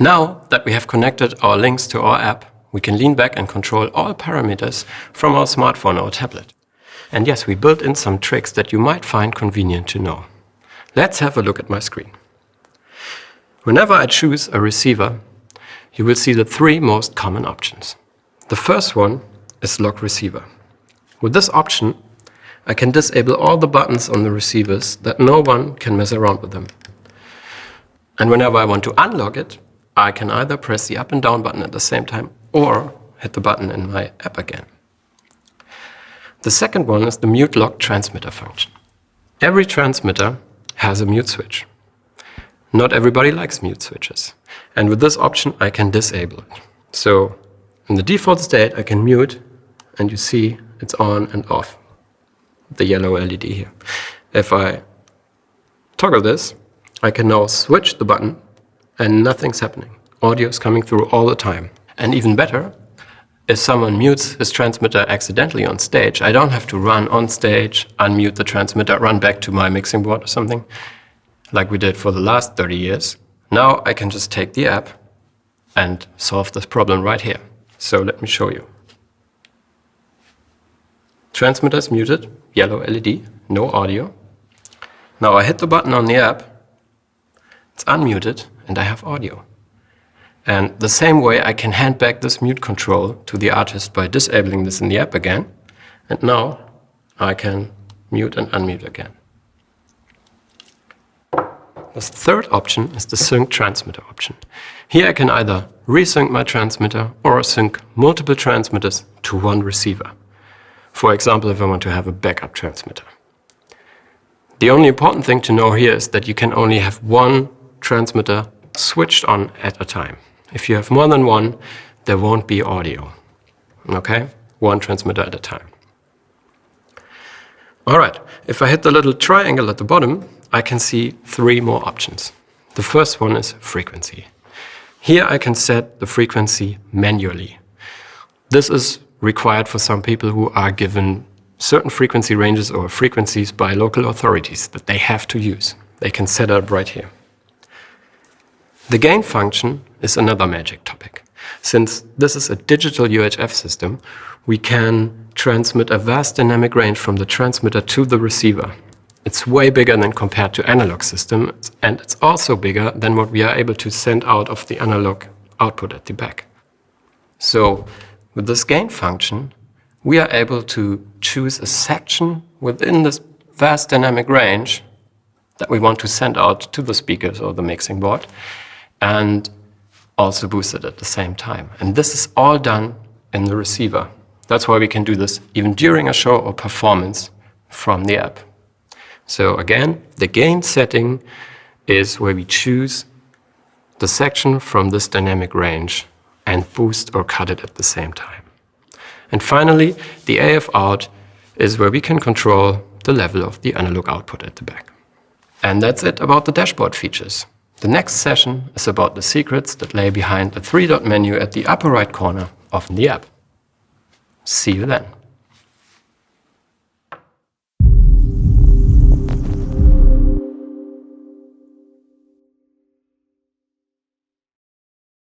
Now that we have connected our links to our app, we can lean back and control all parameters from our smartphone or tablet. And yes, we built in some tricks that you might find convenient to know. Let's have a look at my screen. Whenever I choose a receiver, you will see the three most common options. The first one is lock receiver. With this option, I can disable all the buttons on the receivers that no one can mess around with them. And whenever I want to unlock it, I can either press the up and down button at the same time or hit the button in my app again. The second one is the mute lock transmitter function. Every transmitter has a mute switch. Not everybody likes mute switches. And with this option, I can disable it. So in the default state, I can mute, and you see it's on and off, the yellow LED here. If I toggle this, I can now switch the button and nothing's happening. Audio is coming through all the time. And even better, if someone mutes his transmitter accidentally on stage, I don't have to run on stage, unmute the transmitter, run back to my mixing board or something, like we did for the last 30 years. Now I can just take the app and solve this problem right here. So let me show you. Transmitter is muted, yellow LED, no audio. Now I hit the button on the app, it's unmuted, and I have audio. And the same way I can hand back this mute control to the artist by disabling this in the app again. And now I can mute and unmute again. The third option is the sync transmitter option. Here I can either resync my transmitter or sync multiple transmitters to one receiver. For example, if I want to have a backup transmitter. The only important thing to know here is that you can only have one transmitter switched on at a time. If you have more than one, there won't be audio. Okay? One transmitter at a time. All right, if I hit the little triangle at the bottom, I can see three more options. The first one is frequency. Here I can set the frequency manually. This is required for some people who are given certain frequency ranges or frequencies by local authorities that they have to use. They can set it up right here. The gain function is another magic topic. Since this is a digital UHF system, we can transmit a vast dynamic range from the transmitter to the receiver. It's way bigger than compared to analog systems, and it's also bigger than what we are able to send out of the analog output at the back. So with this gain function, we are able to choose a section within this vast dynamic range that we want to send out to the speakers or the mixing board, and also boost it at the same time. And this is all done in the receiver. That's why we can do this even during a show or performance from the app. So again, the gain setting is where we choose the section from this dynamic range and boost or cut it at the same time. And finally, the AF out is where we can control the level of the analog output at the back. And that's it about the dashboard features. The next session is about the secrets that lay behind the three-dot menu at the upper right corner of the app. See you then.